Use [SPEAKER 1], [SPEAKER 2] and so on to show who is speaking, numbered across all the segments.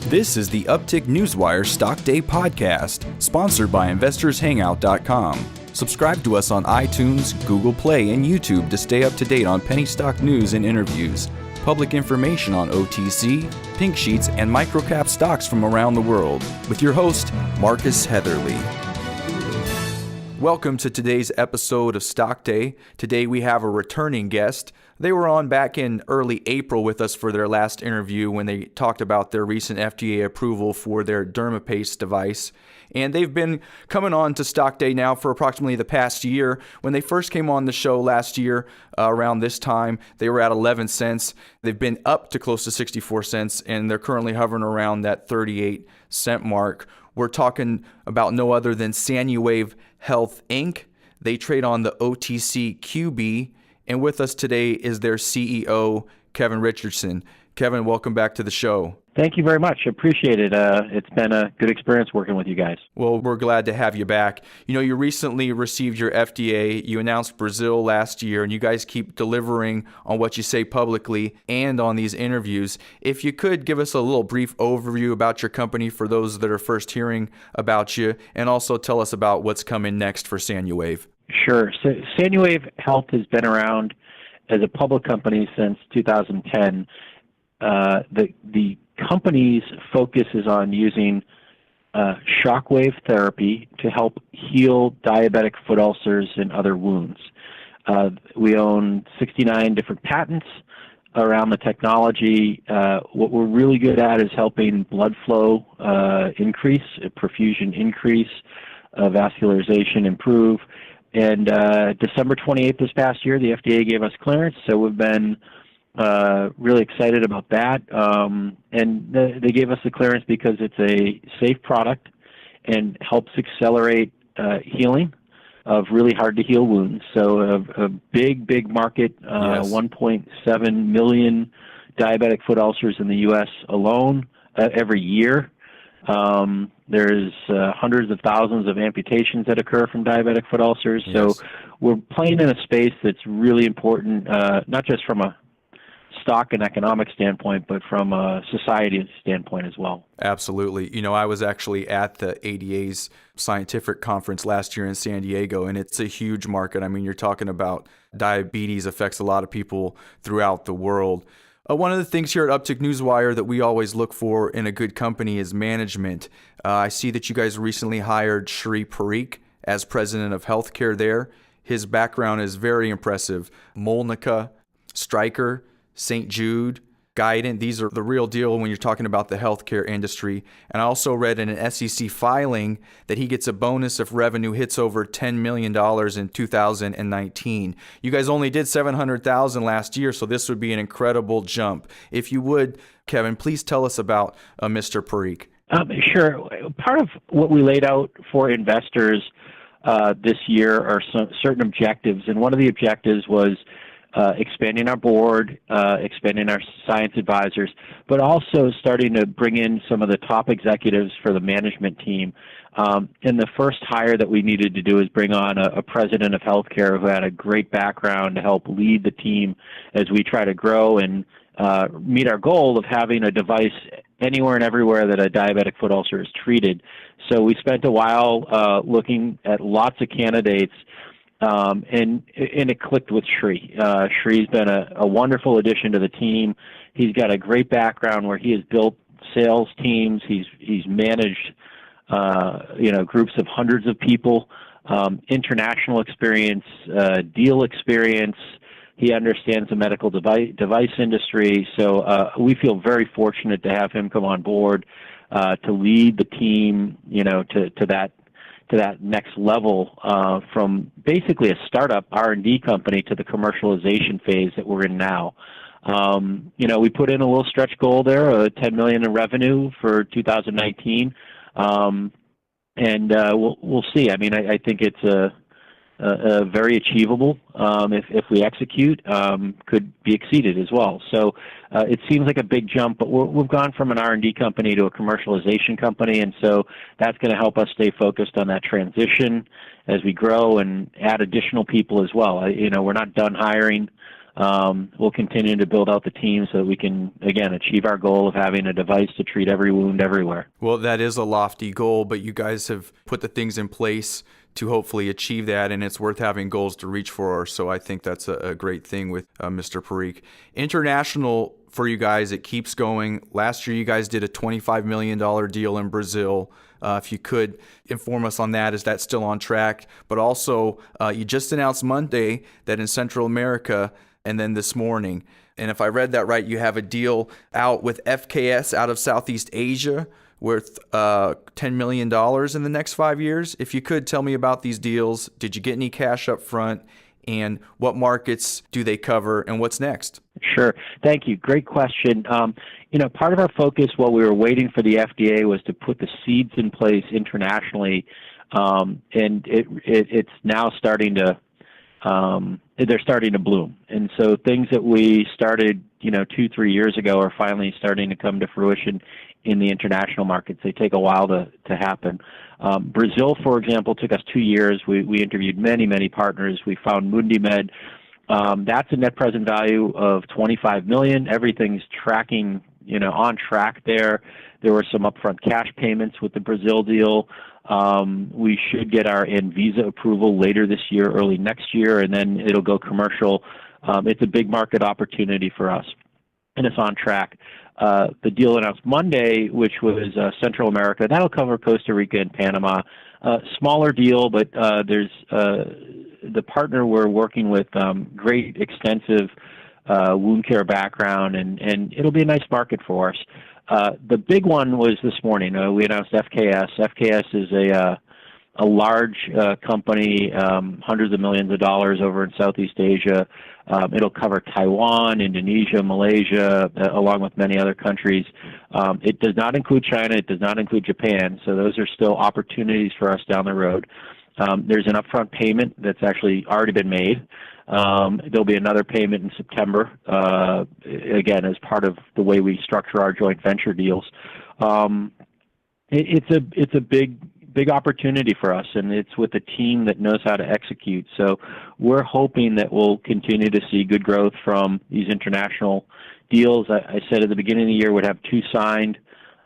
[SPEAKER 1] This is the Uptick Newswire Stock Day podcast, sponsored by InvestorsHangout.com. Subscribe to us on iTunes, Google Play, and YouTube to stay up to date on penny stock news and interviews, public information on OTC, pink sheets, and microcap stocks from around the world, with your host, Marcus Heatherly. Welcome to today's episode of Stock Day. Today we have a returning guest. They were on back in early April with us for their last interview when they talked about their recent FDA approval for their DermaPace device. And they've been coming on to Stock Day now for approximately the past year. When they first came on the show last year, around this time, they were at 11 cents. They've been up to close to 64 cents, and they're currently hovering around that 38 cent mark. We're talking about no other than SNWV Health, Inc. They trade on the OTCQB, and with us today is their CEO, Kevin Richardson. Kevin, welcome back to the show.
[SPEAKER 2] Thank you very much. Appreciate it. It's been a good experience working with you guys.
[SPEAKER 1] Well, we're glad to have you back. You know, you recently received your FDA. You announced Brazil last year, and you guys keep delivering on what you say publicly and on these interviews. If you could give us a little brief overview about your company for those that are first hearing about you, and also tell us about what's coming next for SANUWAVE.
[SPEAKER 2] Sure. So SANUWAVE Health has been around as a public company since 2010. The company's focus is on using shockwave therapy to help heal diabetic foot ulcers and other wounds. We own 69 different patents around the technology. What we're really good at is helping blood flow increase, perfusion increase, vascularization improve. And December 28th this past year, the FDA gave us clearance, so we've been really excited about that. And they gave us the clearance because it's a safe product and helps accelerate healing of really hard-to-heal wounds. So a big market, yes. 1.7 million diabetic foot ulcers in the U.S. alone every year. There's hundreds of thousands of amputations that occur from diabetic foot ulcers. Yes. So we're playing in a space that's really important, not just from a stock and economic standpoint, but from a society standpoint as well.
[SPEAKER 1] Absolutely. You know, I was actually at the ADA's scientific conference last year in San Diego, and it's a huge market. I mean, you're talking about diabetes affects a lot of people throughout the world. One of the things here at Uptick Newswire that we always look for in a good company is management. I see that you guys recently hired Sri Parikh as president of healthcare there. His background is very impressive. Molnica, Stryker, St. Jude, Guidant, these are the real deal when you're talking about the healthcare industry. And I also read in an SEC filing that he gets a bonus if revenue hits over $10 million in 2019. You guys only did $700,000 last year, so this would be an incredible jump. If you would, Kevin, please tell us about Mr. Parikh.
[SPEAKER 2] Sure. Part of what we laid out for investors this year are some certain objectives, and one of the objectives was expanding our board, expanding our science advisors, but also starting to bring in some of the top executives for the management team. And the first hire that we needed to do is bring on a president of healthcare who had a great background to help lead the team as we try to grow and meet our goal of having a device anywhere and everywhere that a diabetic foot ulcer is treated. So we spent a while looking at lots of candidates. And it clicked with Sri. Sri's been a wonderful addition to the team. He's got a great background where he has built sales teams. He's managed, groups of hundreds of people, international experience, deal experience. He understands the medical device industry. So we feel very fortunate to have him come on board to lead the team, to that next level, from basically a startup R&D company to the commercialization phase that we're in now. We put in a little stretch goal there, $10 million in revenue for 2019, and we'll see. I mean, I think it's very achievable if we execute, could be exceeded as well. So it seems like a big jump, but we've gone from an R&D company to a commercialization company, and so that's going to help us stay focused on that transition as we grow and add additional people as well. We're not done hiring. we'll continue to build out the team so that we can, again, achieve our goal of having a device to treat every wound everywhere.
[SPEAKER 1] Well, that is a lofty goal, but you guys have put the things in place to hopefully achieve that, and it's worth having goals to reach for. So I think that's a great thing with Mr. Parikh. International for you guys, it keeps going. Last year, you guys did a $25 million deal in Brazil. If you could inform us on that, is that still on track? But also, you just announced Monday that in Central America, and then this morning, and if I read that right, you have a deal out with FKS out of Southeast Asia worth $10 million in the next 5 years. If you could tell me about these deals, did you get any cash up front, and what markets do they cover, and what's next?
[SPEAKER 2] Sure. Thank you. Great question. Part of our focus while we were waiting for the FDA was to put the seeds in place internationally, and it's now starting to they're starting to bloom. And so things that we started 2-3 years ago are finally starting to come to fruition in the international markets. They take a while to happen. Brazil, for example, took us 2 years. We interviewed many partners. We found MundiMed. That's a net present value of $25 million. Everything's tracking, on track there. There were some upfront cash payments with the Brazil deal. We should get our Anvisa approval later this year, early next year, and then it'll go commercial. It's a big market opportunity for us, and it's on track. The deal announced Monday, which was Central America, that'll cover Costa Rica and Panama. Smaller deal, but there's the partner we're working with, great extensive wound care background, and it'll be a nice market for us. The big one was this morning. We announced FKS. FKS is a large company, hundreds of millions of dollars over in Southeast Asia. It'll cover Taiwan, Indonesia, Malaysia, along with many other countries. It does not include China. It does not include Japan. So those are still opportunities for us down the road. There's an upfront payment that's actually already been made. There'll be another payment in September, again, as part of the way we structure our joint venture deals. It's a big opportunity for us, and it's with a team that knows how to execute. So we're hoping that we'll continue to see good growth from these international deals. I said at the beginning of the year we'd have 2 signed.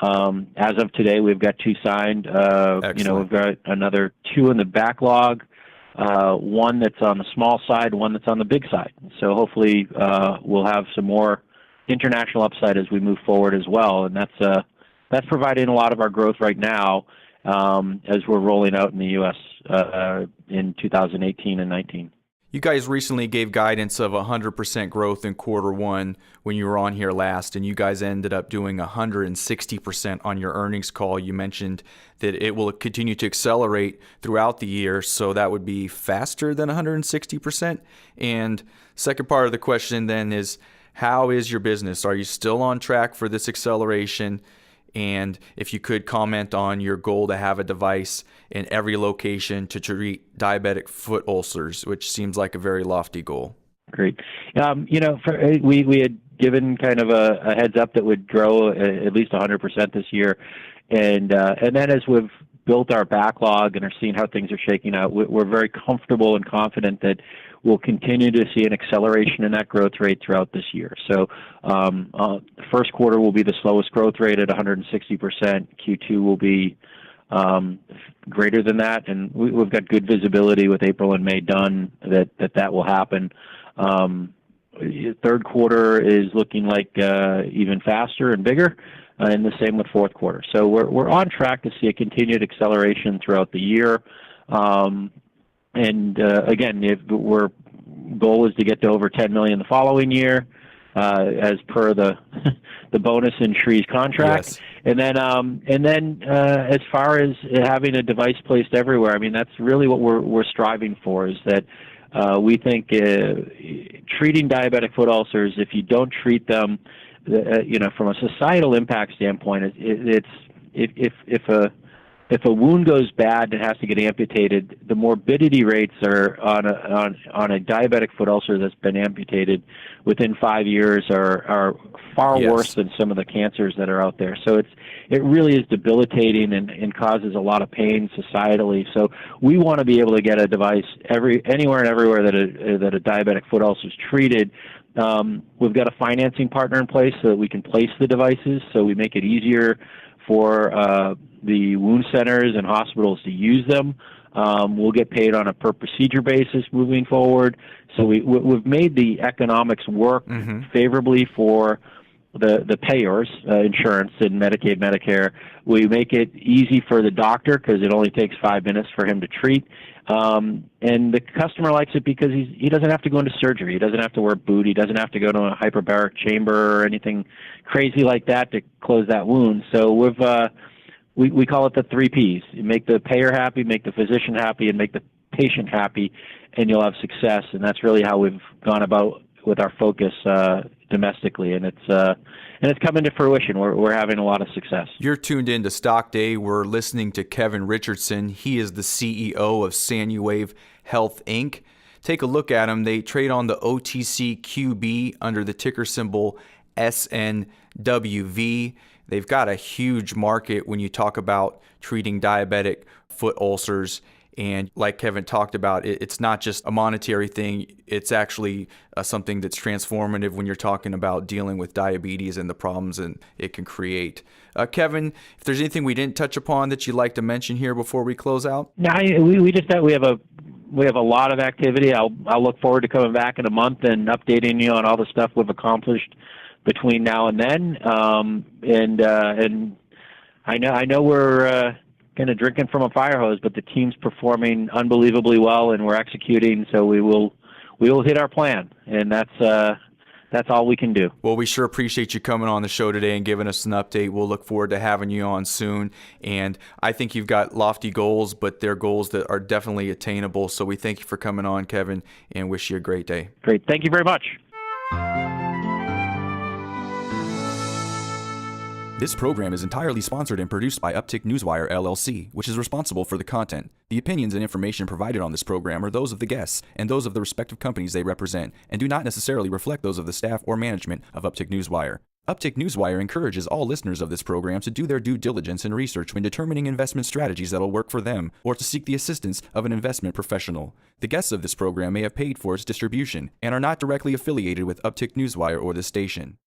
[SPEAKER 2] As of today, we've got 2 signed. We've got another 2 in the backlog. One that's on the small side, one that's on the big side. So hopefully we'll have some more international upside as we move forward as well, and that's providing a lot of our growth right now as we're rolling out in the U.S. In 2018 and 19.
[SPEAKER 1] You guys recently gave guidance of 100% growth in Q1 when you were on here last, and you guys ended up doing 160% on your earnings call. You mentioned that it will continue to accelerate throughout the year, so that would be faster than 160%. And second part of the question then is, how is your business? Are you still on track for this acceleration? And if you could comment on your goal to have a device in every location to treat diabetic foot ulcers, which seems like a very lofty goal.
[SPEAKER 2] Great. We had given kind of a heads up that would grow at least 100% this year, and then as we've built our backlog and are seeing how things are shaking out, we're very comfortable and confident that we'll continue to see an acceleration in that growth rate throughout this year. So first quarter will be the slowest growth rate at 160%. Q2 will be greater than that, and we've got good visibility with April and May done that will happen. Third quarter is looking like even faster and bigger, and the same with fourth quarter. So we're on track to see a continued acceleration throughout the year. Again, our goal is to get to over $10 million the following year, as per the bonus in Shree's contract. Yes. And then as far as having a device placed everywhere, I mean, that's really what we're striving for. Is that we think treating diabetic foot ulcers, if you don't treat them, from a societal impact standpoint, if a wound goes bad and has to get amputated, the morbidity rates are on a diabetic foot ulcer that's been amputated within 5 years are far worse than some of the cancers that are out there. So it really is debilitating and causes a lot of pain societally. So we want to be able to get a device anywhere and everywhere that a diabetic foot ulcer is treated, We've got a financing partner in place so that we can place the devices, so we make it easier for the wound centers and hospitals to use them. We'll get paid on a per procedure basis moving forward. So we've made the economics work favorably for the payers, insurance and Medicaid, Medicare. We make it easy for the doctor because it only takes 5 minutes for him to treat. And the customer likes it because he doesn't have to go into surgery. He doesn't have to wear a boot. He doesn't have to go to a hyperbaric chamber or anything crazy like that to close that wound. So we call it the 3 Ps. You make the payer happy, make the physician happy, and make the patient happy, and you'll have success. And that's really how we've gone about with our focus domestically, and it's coming to fruition. We're having a lot of success.
[SPEAKER 1] You're tuned in to Stock Day. We're listening to Kevin Richardson. He is the CEO of SANUWAVE Health, Inc. Take a look at them. They trade on the OTCQB under the ticker symbol SNWV. They've got a huge market when you talk about treating diabetic foot ulcers. And like Kevin talked about, it's not just a monetary thing. It's actually something that's transformative when you're talking about dealing with diabetes and the problems it can create. Kevin, if there's anything we didn't touch upon that you'd like to mention here before we close out?
[SPEAKER 2] No, we just we have a lot of activity. I'll look forward to coming back in a month and updating you on all the stuff we've accomplished between now and then. And I know we're kind of drinking from a fire hose, but the team's performing unbelievably well, and we're executing. So we will hit our plan, and that's all we can do.
[SPEAKER 1] Well, we sure appreciate you coming on the show today and giving us an update. We'll look forward to having you on soon. And I think you've got lofty goals, but they're goals that are definitely attainable. So we thank you for coming on, Kevin, and wish you a great day.
[SPEAKER 2] Great. Thank you very much.
[SPEAKER 1] This program is entirely sponsored and produced by Uptick Newswire, LLC, which is responsible for the content. The opinions and information provided on this program are those of the guests and those of the respective companies they represent, and do not necessarily reflect those of the staff or management of Uptick Newswire. Uptick Newswire encourages all listeners of this program to do their due diligence and research when determining investment strategies that will work for them, or to seek the assistance of an investment professional. The guests of this program may have paid for its distribution and are not directly affiliated with Uptick Newswire or this station.